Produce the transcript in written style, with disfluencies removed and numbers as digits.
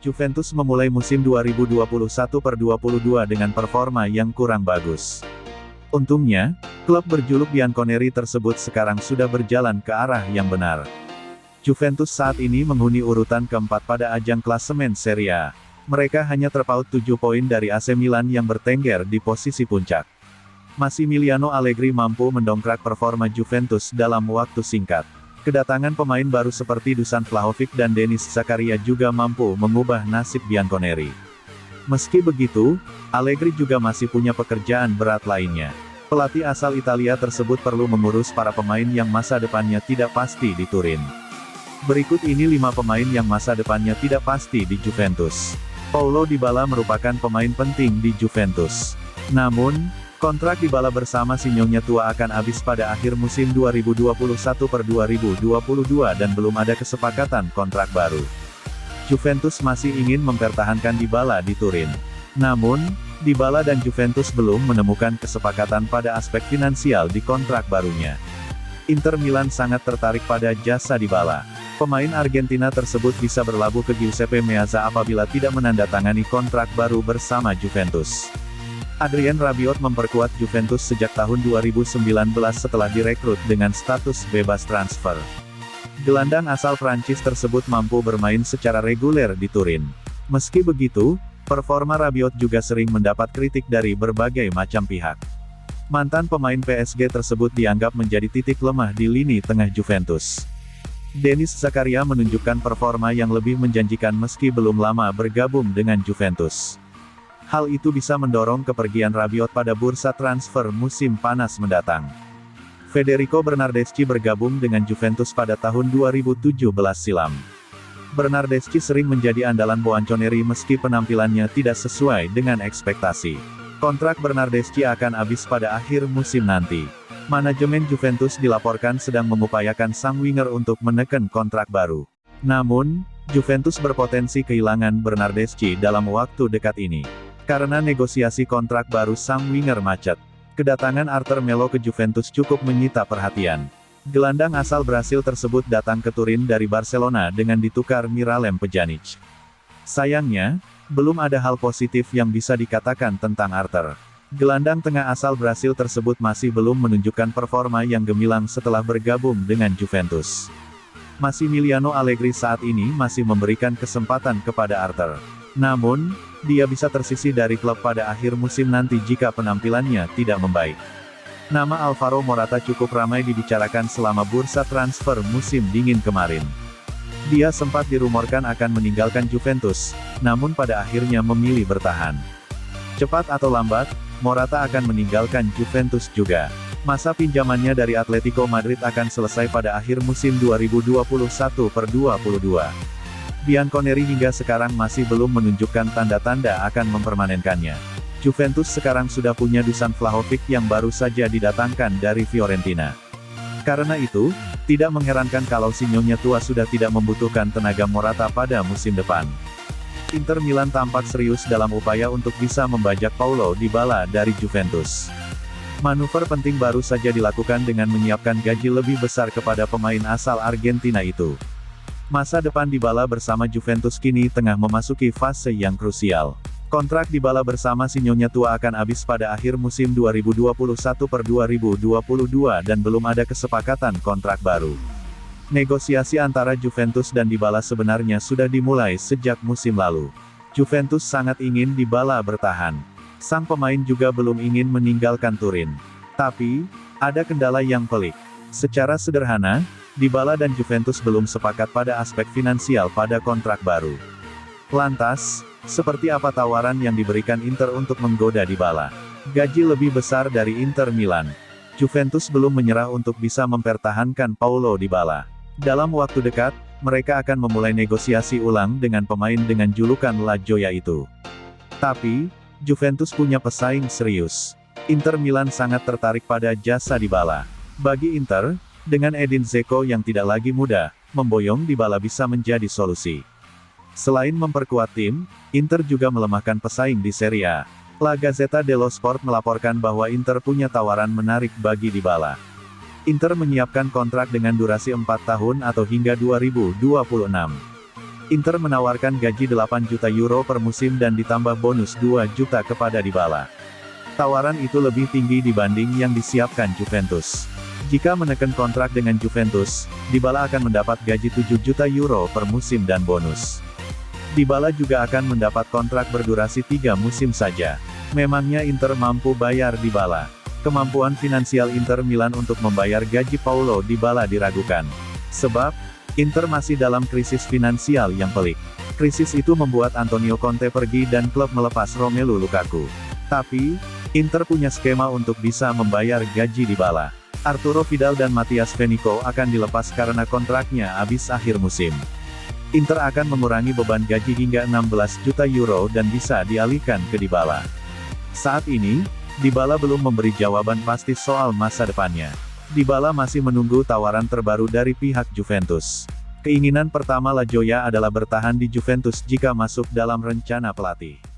Juventus memulai musim 2021/22 dengan performa yang kurang bagus. Untungnya, klub berjuluk Bianconeri tersebut sekarang sudah berjalan ke arah yang benar. Juventus saat ini menghuni urutan keempat pada ajang klasemen Serie A. Mereka hanya terpaut 7 poin dari AC Milan yang bertengger di posisi puncak. Massimiliano Allegri mampu mendongkrak performa Juventus dalam waktu singkat. Kedatangan pemain baru seperti Dusan Vlahovic dan Denis Zakaria juga mampu mengubah nasib Bianconeri. Meski begitu, Allegri juga masih punya pekerjaan berat lainnya. Pelatih asal Italia tersebut perlu mengurus para pemain yang masa depannya tidak pasti di Turin. Berikut ini 5 pemain yang masa depannya tidak pasti di Juventus. Paulo Dybala merupakan pemain penting di Juventus. Namun, kontrak Dybala bersama Sinyonya tua akan habis pada akhir musim 2021/2022 dan belum ada kesepakatan kontrak baru. Juventus masih ingin mempertahankan Dybala di Turin. Namun, Dybala dan Juventus belum menemukan kesepakatan pada aspek finansial di kontrak barunya. Inter Milan sangat tertarik pada jasa Dybala. Pemain Argentina tersebut bisa berlabuh ke Giuseppe Meazza apabila tidak menandatangani kontrak baru bersama Juventus. Adrien Rabiot memperkuat Juventus sejak tahun 2019 setelah direkrut dengan status bebas transfer. Gelandang asal Prancis tersebut mampu bermain secara reguler di Turin. Meski begitu, performa Rabiot juga sering mendapat kritik dari berbagai macam pihak. Mantan pemain PSG tersebut dianggap menjadi titik lemah di lini tengah Juventus. Denis Zakaria menunjukkan performa yang lebih menjanjikan meski belum lama bergabung dengan Juventus. Hal itu bisa mendorong kepergian Rabiot pada bursa transfer musim panas mendatang. Federico Bernardeschi bergabung dengan Juventus pada tahun 2017 silam. Bernardeschi sering menjadi andalan Bianconeri meski penampilannya tidak sesuai dengan ekspektasi. Kontrak Bernardeschi akan habis pada akhir musim nanti. Manajemen Juventus dilaporkan sedang mengupayakan sang winger untuk menekan kontrak baru. Namun, Juventus berpotensi kehilangan Bernardeschi dalam waktu dekat ini. Karena negosiasi kontrak baru sang winger macet, kedatangan Arthur Melo ke Juventus cukup menyita perhatian. Gelandang asal Brasil tersebut datang ke Turin dari Barcelona dengan ditukar Miralem Pjanic. Sayangnya, belum ada hal positif yang bisa dikatakan tentang Arthur. Gelandang tengah asal Brasil tersebut masih belum menunjukkan performa yang gemilang setelah bergabung dengan Juventus. Massimiliano Allegri saat ini masih memberikan kesempatan kepada Arthur. Namun, dia bisa tersisih dari klub pada akhir musim nanti jika penampilannya tidak membaik. Nama Alvaro Morata cukup ramai dibicarakan selama bursa transfer musim dingin kemarin. Dia sempat dirumorkan akan meninggalkan Juventus, namun pada akhirnya memilih bertahan. Cepat atau lambat, Morata akan meninggalkan Juventus juga. Masa pinjamannya dari Atletico Madrid akan selesai pada akhir musim 2021/22. Bianconeri hingga sekarang masih belum menunjukkan tanda-tanda akan mempermanenkannya. Juventus sekarang sudah punya Dusan Vlahovic yang baru saja didatangkan dari Fiorentina. Karena itu, tidak mengherankan kalau Sinyonya tua sudah tidak membutuhkan tenaga Morata pada musim depan. Inter Milan tampak serius dalam upaya untuk bisa membajak Paulo Dybala dari Juventus. Manuver penting baru saja dilakukan dengan menyiapkan gaji lebih besar kepada pemain asal Argentina itu. Masa depan Dybala bersama Juventus kini tengah memasuki fase yang krusial. Kontrak Dybala bersama Sinyonya tua akan habis pada akhir musim 2021/2022 dan belum ada kesepakatan kontrak baru. Negosiasi antara Juventus dan Dybala sebenarnya sudah dimulai sejak musim lalu. Juventus sangat ingin Dybala bertahan. Sang pemain juga belum ingin meninggalkan Turin. Tapi, ada kendala yang pelik. Secara sederhana, Dybala dan Juventus belum sepakat pada aspek finansial pada kontrak baru. Lantas, seperti apa tawaran yang diberikan Inter untuk menggoda Dybala? Gaji lebih besar dari Inter Milan. Juventus belum menyerah untuk bisa mempertahankan Paulo Dybala. Dalam waktu dekat, mereka akan memulai negosiasi ulang dengan pemain dengan julukan La Joya itu. Tapi, Juventus punya pesaing serius. Inter Milan sangat tertarik pada jasa Dybala. Bagi Inter, dengan Edin Dzeko yang tidak lagi muda, memboyong Dybala bisa menjadi solusi. Selain memperkuat tim, Inter juga melemahkan pesaing di Serie A. La Gazzetta dello Sport melaporkan bahwa Inter punya tawaran menarik bagi Dybala. Inter menyiapkan kontrak dengan durasi 4 tahun atau hingga 2026. Inter menawarkan gaji 8 juta euro per musim dan ditambah bonus 2 juta kepada Dybala. Tawaran itu lebih tinggi dibanding yang disiapkan Juventus. Jika menekan kontrak dengan Juventus, Dybala akan mendapat gaji 7 juta euro per musim dan bonus. Dybala juga akan mendapat kontrak berdurasi 3 musim saja. Memangnya Inter mampu bayar Dybala? Kemampuan finansial Inter Milan untuk membayar gaji Paulo Dybala diragukan. Sebab, Inter masih dalam krisis finansial yang pelik. Krisis itu membuat Antonio Conte pergi dan klub melepas Romelu Lukaku. Tapi, Inter punya skema untuk bisa membayar gaji Dybala. Arturo Vidal dan Matías Venico akan dilepas karena kontraknya habis akhir musim. Inter akan mengurangi beban gaji hingga 16 juta euro dan bisa dialihkan ke Dybala. Saat ini, Dybala belum memberi jawaban pasti soal masa depannya. Dybala masih menunggu tawaran terbaru dari pihak Juventus. Keinginan pertama La Joya adalah bertahan di Juventus jika masuk dalam rencana pelatih.